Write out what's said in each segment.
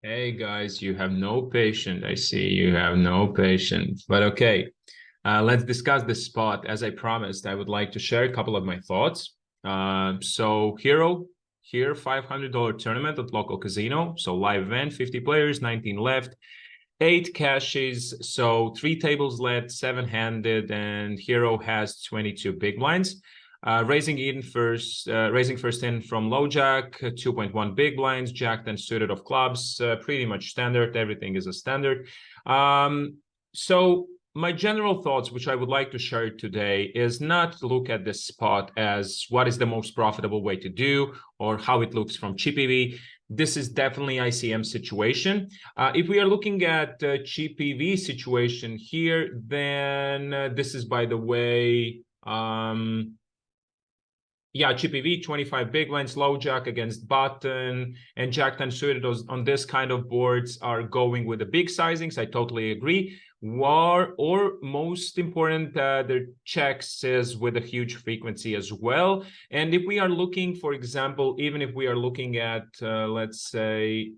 Hey guys, you have no patience. I see you have no patience. But okay, let's discuss this spot. As I promised, I would like to share a couple of my thoughts. So Hero here, $500 tournament at local casino. So live event, 50 players, 19 left, 8 caches. So 3 tables left, 7-handed, and Hero has 22 big blinds. Raising first in from low jack, 2.1 big blinds, jack then suited of clubs, pretty much standard. Everything is a standard. So my general thoughts, which I would like to share today, is not to look at this spot as what is the most profitable way to do or how it looks from cheap EV. This is definitely ICM situation. If we are looking at cheap EV situation here, then this is, by the way, cheap EV, 25 big blinds, low jack against button, and jack 10 suited on this kind of boards are going with the big sizings. I totally agree. Or most important, their checks is with a huge frequency as well. And if we are looking, for example, even if we are looking at, let's say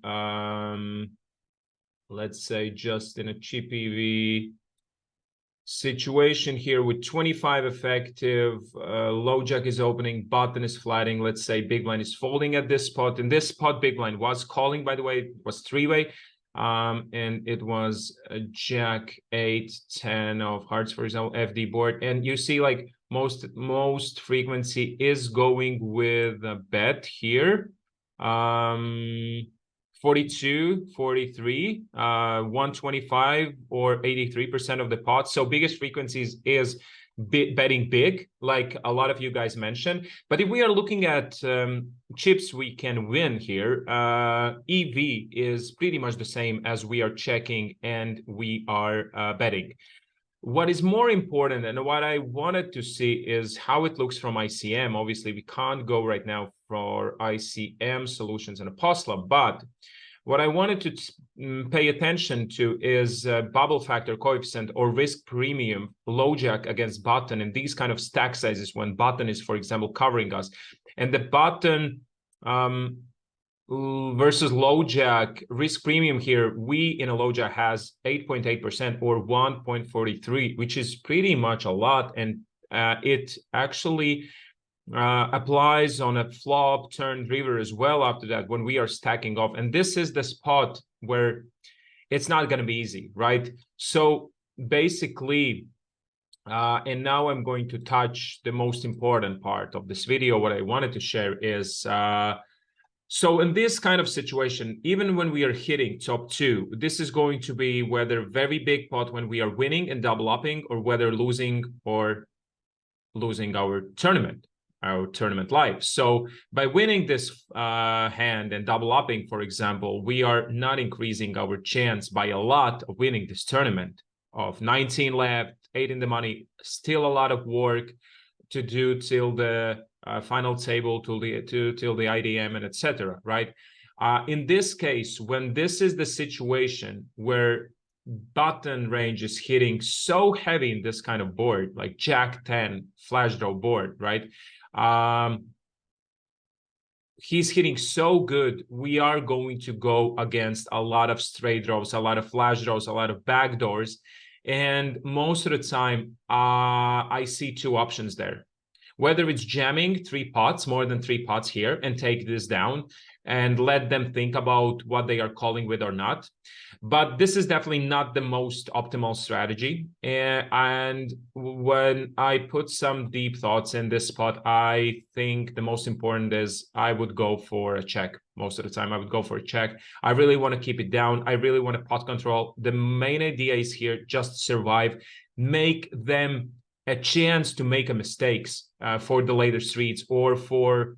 just in a cheap EV situation here with 25 effective, low jack is opening, button is flatting, let's say big blind is folding at this spot. In this spot, big blind was calling, by the way, it was 3-way, and it was a jack 8-10 of hearts, for example, FD board. And you see like most frequency is going with a bet here. 42, 43, 125 or 83% of the pot. So biggest frequencies is betting big, like a lot of you guys mentioned. But if we are looking at chips we can win here, EV is pretty much the same as we are checking and we are betting. What is more important and what I wanted to see is how it looks from ICM. Obviously, we can't go right now for ICM solutions in Apostla, but what I wanted to pay attention to is bubble factor coefficient or risk premium, low jack against button, and these kind of stack sizes when button is, for example, covering us. And the button versus low jack risk premium here, we in a low jack has 8.8% or 1.43, which is pretty much a lot. And it actually applies on a flop turn river as well after that when we are stacking off. And this is the spot where it's not going to be easy, right? So basically, and now I'm going to touch the most important part of this video. What I wanted to share is so in this kind of situation, even when we are hitting top 2, this is going to be whether very big pot when we are winning and double upping, or whether losing our tournament life. So by winning this hand and double upping, for example, we are not increasing our chance by a lot of winning this tournament. Of 19 left, 8 in the money, still a lot of work to do till the final table, till the IDM and etc. Right? In this case, when this is the situation where button range is hitting so heavy in this kind of board, like Jack 10 flash draw board, right? He's hitting so good, we are going to go against a lot of straight draws, a lot of flash draws, a lot of backdoors. And most of the time, I see 2 options there. Whether it's jamming 3 pots, more than 3 pots here, and take this down and let them think about what they are calling with or not. But this is definitely not the most optimal strategy. And when I put some deep thoughts in this spot, I think the most important is I would go for a check. Most of the time, I would go for a check. I really want to keep it down. I really want to pot control. The main idea is here just survive, make them a chance to make mistakes for the later streets, or for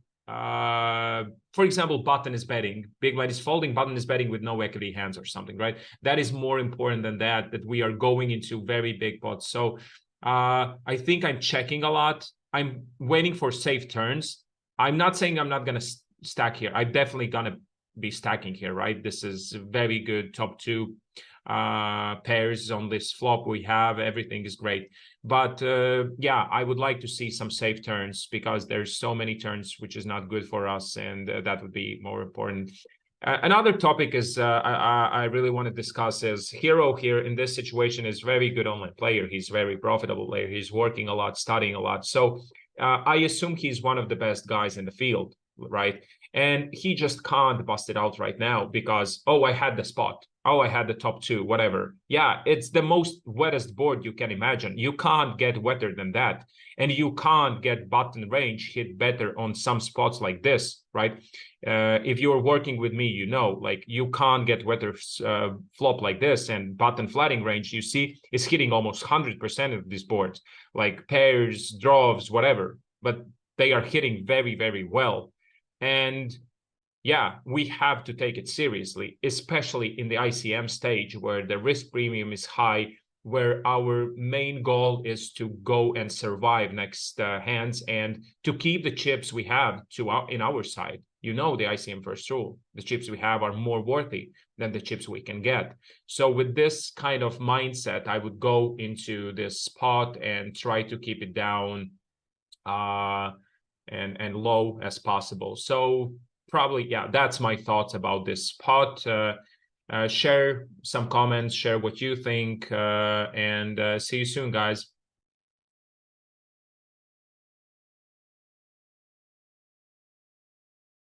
example, button is betting, big blind is folding, button is betting with no equity hands or something, right? That is more important than that we are going into very big pots. So I think I'm checking a lot. I'm waiting for safe turns. I'm not saying I'm not going to stack here. I'm definitely going to be stacking here, right? This is very good top 2 pairs on this flop we have. Everything is great, but yeah, I would like to see some safe turns because there's so many turns which is not good for us, and that would be more important. Another topic is I really want to discuss is Hero here in this situation is very good online player. He's very profitable player. He's working a lot, studying a lot. So I assume he's one of the best guys in the field, right? And he just can't bust it out right now because, oh, I had the spot. Oh, I had the top two, whatever. Yeah, it's the most wettest board you can imagine. You can't get wetter than that. And you can't get button range hit better on some spots like this, right? If you're working with me, you know, like you can't get wetter flop like this, and button flatting range, you see, is hitting almost 100% of these boards, like pairs, draws, whatever, but they are hitting very, very well. And yeah, we have to take it seriously, especially in the ICM stage where the risk premium is high, where our main goal is to go and survive next hands and to keep the chips we have in our side. You know, the ICM first rule, the chips we have are more worthy than the chips we can get. So with this kind of mindset, I would go into this spot and try to keep it down and low as possible. So probably, yeah, that's my thoughts about this spot. Share some comments, share what you think, and see you soon, guys.